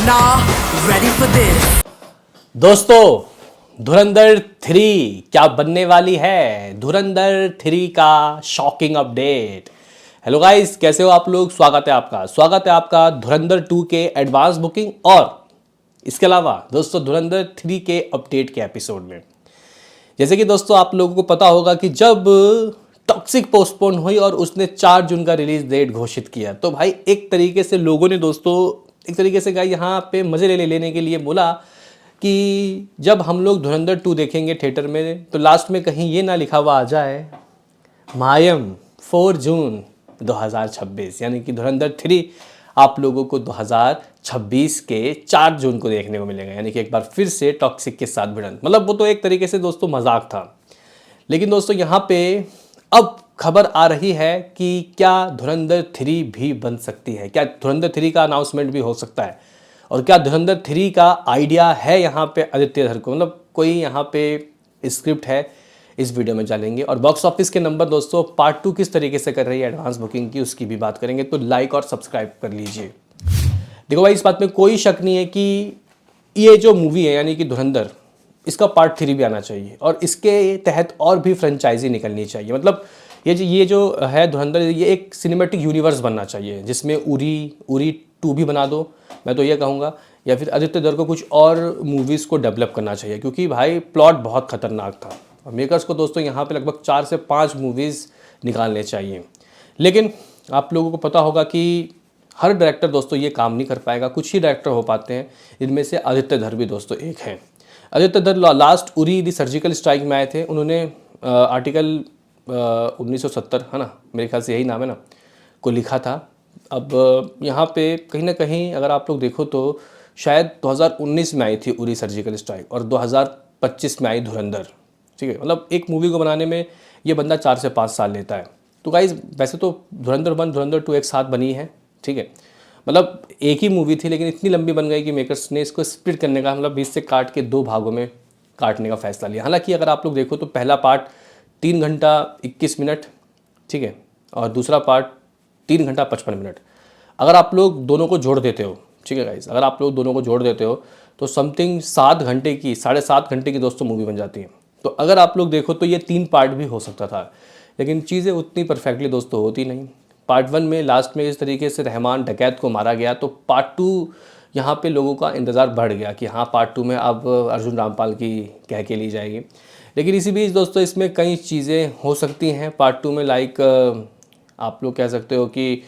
Nah, ready for this. दोस्तों धुरंधर 3 क्या बनने वाली है। धुरंधर 3 का शॉकिंग अपडेट। हेलो गाइस, कैसे हो आप लोग। स्वागत है आपका धुरंधर 2 के एडवांस बुकिंग और इसके अलावा दोस्तों धुरंधर 3 के अपडेट के एपिसोड में। जैसे कि दोस्तों आप लोगों को पता होगा कि जब टॉक्सिक पोस्टपोन हुई और उसने 4 जून का रिलीज डेट घोषित किया तो भाई एक तरीके से लोगों ने दोस्तों एक तरीके से कहा यहाँ पे मज़े लेने के लिए बोला कि जब हम लोग धुरंधर 2 देखेंगे थिएटर में तो लास्ट में कहीं ये ना लिखा हुआ आ जाए मायम 4 जून 2026, यानी कि धुरंधर 3 आप लोगों को 2026 के 4 जून को देखने को मिलेगा। यानी कि एक बार फिर से टॉक्सिक के साथ भिड़ंत, मतलब वो तो एक तरीके से दोस्तों मजाक था। लेकिन दोस्तों यहाँ पे अब खबर आ रही है कि क्या धुरंधर 3 भी बन सकती है, क्या धुरंधर 3 का अनाउंसमेंट भी हो सकता है और क्या धुरंधर 3 का आइडिया है यहाँ पे आदित्य धर को, मतलब कोई यहाँ पे स्क्रिप्ट है, इस वीडियो में जानेंगे। और बॉक्स ऑफिस के नंबर दोस्तों पार्ट 2 किस तरीके से कर रही है एडवांस बुकिंग की, उसकी भी बात करेंगे। तो लाइक और सब्सक्राइब कर लीजिए। देखो भाई इस बात में कोई शक नहीं है कि ये जो मूवी है यानी कि धुरंधर, इसका पार्ट 3 भी आना चाहिए और इसके तहत और भी फ्रेंचाइजी निकलनी चाहिए। मतलब ये जो है धुरंधर, ये एक सिनेमैटिक यूनिवर्स बनना चाहिए जिसमें उरी 2 भी बना दो, मैं तो ये कहूँगा, या फिर आदित्य धर को कुछ और मूवीज़ को डेवलप करना चाहिए क्योंकि भाई प्लॉट बहुत खतरनाक था और मेकर्स को दोस्तों यहाँ पे लगभग 4 से 5 मूवीज़ निकालने चाहिए। लेकिन आप लोगों को पता होगा कि हर डायरेक्टर दोस्तों ये काम नहीं कर पाएगा, कुछ ही डायरेक्टर हो पाते हैं, इनमें से आदित्य धर भी दोस्तों एक हैं। आदित्य धर लास्ट उरी दी सर्जिकल स्ट्राइक में आए थे, उन्होंने आर्टिकल 1970 है ना, मेरे ख्याल से यही नाम है ना, को लिखा था। अब यहाँ पे कहीं ना कहीं अगर आप लोग देखो तो शायद 2019 में आई थी उरी सर्जिकल स्ट्राइक और 2025 में आई धुरंधर, ठीक है। मतलब एक मूवी को बनाने में ये बंदा 4 से 5 साल लेता है। तो गाइज वैसे तो धुरंधर 1 धुरंधर 2 एक साथ बनी है, ठीक है, मतलब एक ही मूवी थी, लेकिन इतनी लंबी बन गई कि मेकर्स ने इसको स्प्लिट करने का, मतलब 20 से काट के 2 भागों में काटने का फैसला लिया। हालांकि अगर आप लोग देखो तो पहला पार्ट 3 घंटा 21 मिनट, ठीक है, और दूसरा पार्ट 3 घंटा 55 मिनट। अगर आप लोग दोनों को जोड़ देते हो, ठीक है गाइस, अगर आप लोग दोनों को जोड़ देते हो तो समथिंग 7 घंटे की, 7.5 घंटे की दोस्तों मूवी बन जाती है। तो अगर आप लोग देखो तो ये 3 पार्ट भी हो सकता था, लेकिन चीज़ें उतनी परफेक्टली दोस्तों होती नहीं। पार्ट 1 में लास्ट में इस तरीके से रहमान डकैत को मारा गया तो पार्ट 2 यहाँ पे लोगों का इंतज़ार बढ़ गया कि हाँ पार्ट 2 में अब अर्जुन रामपाल की कह के ली जाएगी। लेकिन इसी बीच दोस्तों इसमें कई चीज़ें हो सकती हैं पार्ट 2 में, लाइक आप लोग कह सकते हो कि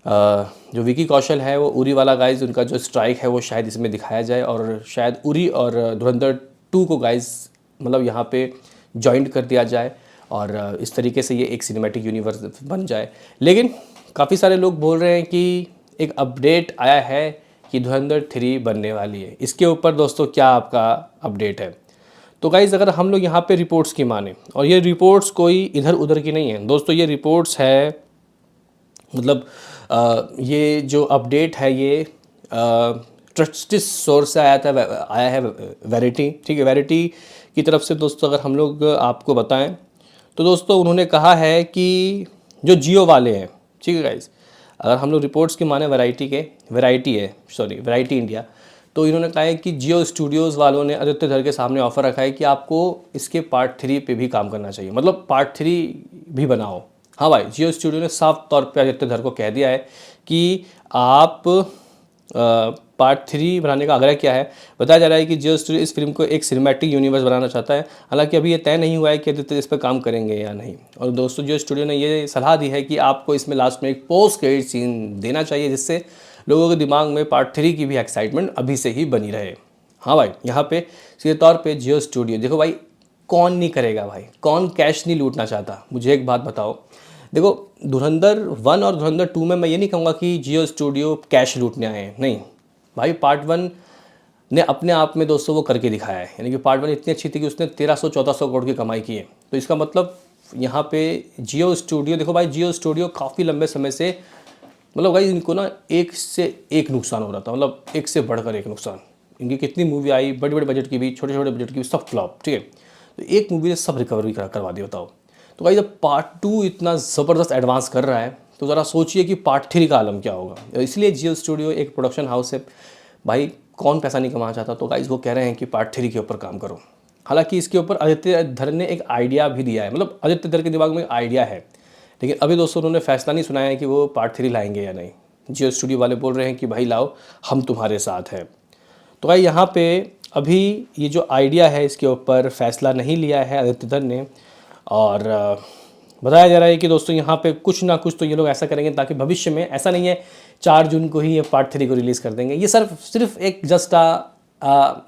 जो विकी कौशल है वो उरी वाला गाइज, उनका जो स्ट्राइक है वो शायद इसमें दिखाया जाए और शायद उरी और धुरंधर 2 को गाइज मतलब यहाँ पे जॉइंट कर दिया जाए और इस तरीके से ये एक सिनेमैटिक यूनिवर्स बन जाए। लेकिन काफ़ी सारे लोग बोल रहे हैं कि एक अपडेट आया है कि धुरंधर 3 बनने वाली है। इसके ऊपर दोस्तों क्या आपका अपडेट है? तो गाइज़ अगर हम लोग यहाँ पे रिपोर्ट्स की माने, और ये रिपोर्ट्स कोई इधर उधर की नहीं है दोस्तों, ये रिपोर्ट्स है, मतलब ये जो अपडेट है ये ट्रस्टेड सोर्स से आया है वैराइटी, ठीक है। वैराइटी की तरफ से दोस्तों अगर हम लोग आपको बताएं तो दोस्तों उन्होंने कहा है कि जो जियो वाले हैं, ठीक है गाइज़, अगर हम लोग रिपोर्ट्स की माने वैराइटी इंडिया, तो इन्होंने कहा है कि जियो स्टूडियोज़ वालों ने आदित्य धर के सामने ऑफ़र रखा है कि आपको इसके पार्ट 3 पे भी काम करना चाहिए, मतलब पार्ट 3 भी बनाओ। हाँ भाई, जियो स्टूडियो ने साफ तौर पे आदित्य धर को कह दिया है कि आप पार्ट 3 बनाने का आग्रह किया है। बताया जा रहा है कि जियो स्टूडियो इस फिल्म को एक सिनेमैटिक यूनिवर्स बनाना चाहता है। हालांकि अभी ये तय नहीं हुआ है कि आदित्य इस पर काम करेंगे या नहीं। और दोस्तों जियो स्टूडियो ने ये सलाह दी है कि आपको इसमें लास्ट में एक पोस्ट क्रेडिट सीन देना चाहिए जिससे लोगों के दिमाग में पार्ट 3 की भी एक्साइटमेंट अभी से ही बनी रहे। हाँ भाई, यहाँ पे सीधे तौर पे जियो स्टूडियो, देखो भाई कौन नहीं करेगा भाई, कौन कैश नहीं लूटना चाहता। मुझे एक बात बताओ, देखो धुरंधर 1 और धुरंधर 2 में मैं ये नहीं कहूँगा कि जियो स्टूडियो कैश लूटने आए हैं, नहीं भाई, पार्ट 1 ने अपने आप में दोस्तों वो करके दिखाया है। यानी कि पार्ट 1 इतनी अच्छी थी कि उसने 1300-1400 करोड़ की कमाई की है। तो इसका मतलब यहाँ पे जियो स्टूडियो, देखो भाई जियो स्टूडियो काफ़ी लंबे समय से, मतलब भाई इनको ना एक से एक नुकसान हो रहा था, मतलब एक से बढ़कर एक नुकसान। इनकी कितनी मूवी आई, बड़े बड़े बजट की भी, छोटे छोटे बजट की भी, सब फ्लॉप, ठीक है। तो एक मूवी ने सब रिकवरी करवा दी, बताओ। तो भाई जब पार्ट 2 इतना ज़बरदस्त एडवांस कर रहा है तो ज़रा सोचिए कि पार्ट 3 का आलम क्या होगा। इसलिए जियो स्टूडियो एक प्रोडक्शन हाउस है, भाई कौन पैसा नहीं कमाना चाहता। तो गाइस वो कह रहे हैं कि पार्ट 3 के ऊपर काम करो। हालांकि इसके ऊपर आदित्य धर ने एक आइडिया भी दिया है, मतलब आदित्य धर के दिमाग में आइडिया है, लेकिन अभी दोस्तों उन्होंने फैसला नहीं सुनाया है कि वो पार्ट 3 लाएंगे या नहीं। जियो स्टूडियो वाले बोल रहे हैं कि भाई लाओ, हम तुम्हारे साथ हैं। तो भाई यहाँ पे अभी ये जो आइडिया है इसके ऊपर फैसला नहीं लिया है आदित्य धर ने, और बताया जा रहा है कि दोस्तों यहाँ पे कुछ ना कुछ तो ये लोग ऐसा करेंगे ताकि भविष्य में ऐसा नहीं है 4 जून को ही ये पार्ट 3 को रिलीज़ कर देंगे। ये सिर्फ एक जस्ट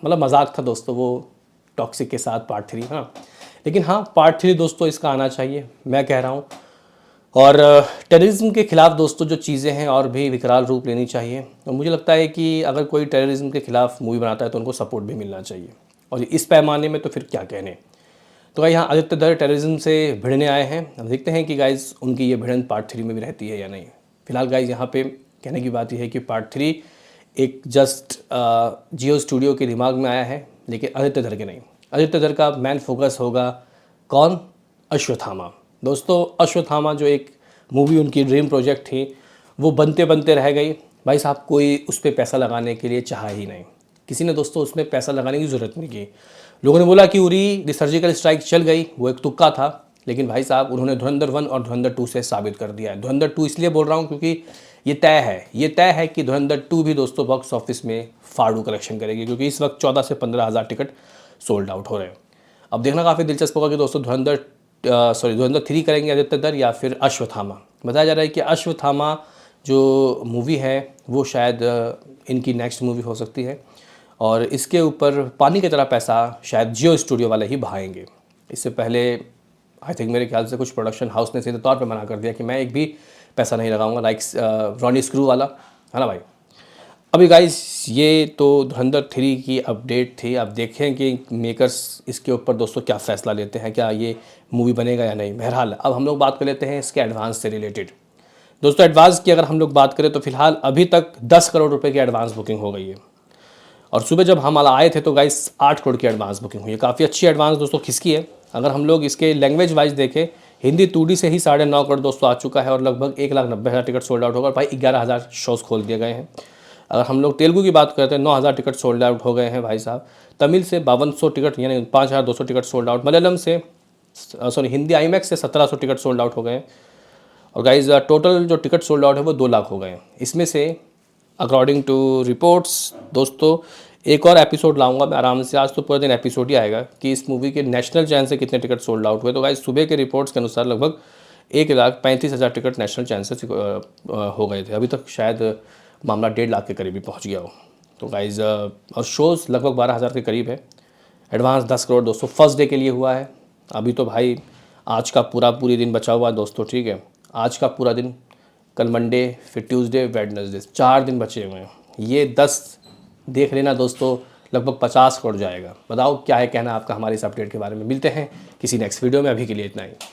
मतलब मजाक था दोस्तों, वो टॉक्सिक के साथ पार्ट 3। हाँ, लेकिन हाँ पार्ट 3 दोस्तों इसका आना चाहिए, मैं कह रहा हूँ। और टेररिज्म के ख़िलाफ़ दोस्तों जो चीज़ें हैं और भी विकराल रूप लेनी चाहिए। और मुझे लगता है कि अगर कोई टेररिज्म के ख़िलाफ़ मूवी बनाता है तो उनको सपोर्ट भी मिलना चाहिए, और इस पैमाने में तो फिर क्या कहने। तो भाई यहाँ आदित्य धर टेररिज्म से भिड़ने आए हैं। अब देखते हैं कि गाइज़ उनकी ये भिड़न पार्ट 3 में भी रहती है या नहीं। फिलहाल गाइज़ यहाँ पे कहने की बात यह है कि पार्ट 3 एक जस्ट जियो स्टूडियो के दिमाग में आया है, लेकिन आदित्य धर के नहीं। आदित्य धर का मेन फोकस होगा कौन? अश्वत्थामा। दोस्तों अश्वत्थामा जो एक मूवी उनकी ड्रीम प्रोजेक्ट थी, वो बनते बनते रह गई। भाई साहब कोई उस पर पैसा लगाने के लिए चाहा ही नहीं, किसी ने दोस्तों उसमें पैसा लगाने की ज़रूरत नहीं की। लोगों ने बोला कि उरी द सर्जिकल स्ट्राइक चल गई, वो एक तुक्का था, लेकिन भाई साहब उन्होंने धुरंधर 1 और धुरंधर 2 से साबित कर दिया है। धुरंधर 2 इसलिए बोल रहा हूँ क्योंकि ये तय है कि धुरंधर 2 भी दोस्तों बॉक्स ऑफिस में फाड़ू कलेक्शन करेगी, क्योंकि इस वक्त 14 से 15 हज़ार टिकट सोल्ड आउट हो रहे हैं। अब देखना काफ़ी दिलचस्प होगा कि दोस्तों धुरंधर 3 करेंगे आदित्य धर या फिर अश्वत्थामा। बताया जा रहा है कि अश्वत्थामा जो मूवी है वो शायद इनकी नेक्स्ट मूवी हो सकती है, और इसके ऊपर पानी की तरह पैसा शायद जियो स्टूडियो वाले ही बहाएंगे। इससे पहले आई थिंक मेरे ख्याल से कुछ प्रोडक्शन हाउस ने सीधे तौर पे मना कर दिया कि मैं एक भी पैसा नहीं लगाऊंगा, लाइक रॉनी स्क्रू वाला, है ना भाई। अभी गाइस ये तो धुरंधर 3 की अपडेट थी। अब देखें कि मेकर्स इसके ऊपर दोस्तों क्या फ़ैसला लेते हैं, क्या ये मूवी बनेगा या नहीं। बहरहाल अब हम लोग बात कर लेते हैं इसके एडवांस से रिलेटेड। दोस्तों एडवांस की अगर हम लोग बात करें तो फिलहाल अभी तक 10 करोड़ रुपए की एडवांस बुकिंग हो गई है, और सुबह जब हम आए थे तो गाइस 8 करोड़ की एडवांस बुकिंग हुई है। काफ़ी अच्छी एडवांस दोस्तों किसकी है। अगर हम लोग इसके लैंग्वेज वाइज देखें, हिंदी 2D से ही 9.5 करोड़ दोस्तों आ चुका है, और लगभग 1,90,000 टिकट सोल्ड आउट होगा। भाई 11,000 शोज़ खोल दिए गए हैं। अगर हम लोग तेलुगु की बात करते हैं 9,000 टिकट सोल्ड आउट हो गए हैं भाई साहब। तमिल से 5200 टिकट यानी 5,200 टिकट सोल्ड आउट। मलयालम से हिंदी IMAX से 1,700 टिकट सोल्ड आउट हो गए हैं। और गाइज टोटल जो टिकट सोल्ड आउट है वो 2 लाख हो गए हैं। इसमें से अकॉर्डिंग टू रिपोर्ट्स दोस्तों एक और एपिसोड लाऊंगा मैं आराम से, आज तो पूरे दिन एपिसोड ही आएगा कि इस मूवी के नेशनल चैनल से कितने टिकट सोल्ड आउट हुए। तो गाइज सुबह के रिपोर्ट्स के अनुसार लगभग 1,35,000 टिकट नेशनल चैनल से हो गए थे। अभी तक शायद मामला 1.5 लाख के करीब भी पहुंच गया हो। तो गाइज और शोज़ लगभग 12,000 के करीब है। एडवांस 10 करोड़ दोस्तों फर्स्ट डे के लिए हुआ है। अभी तो भाई आज का पूरी दिन बचा हुआ है दोस्तों, ठीक है। आज का पूरा दिन, कल मंडे, फिर ट्यूसडे, वेडनेसडे, 4 दिन बचे हुए हैं। ये 10 देख लेना दोस्तों, लगभग 50 करोड़ जाएगा। बताओ क्या है कहना आपका हमारे इस अपडेट के बारे में। मिलते हैं किसी नेक्स्ट वीडियो में, अभी के लिए इतना ही।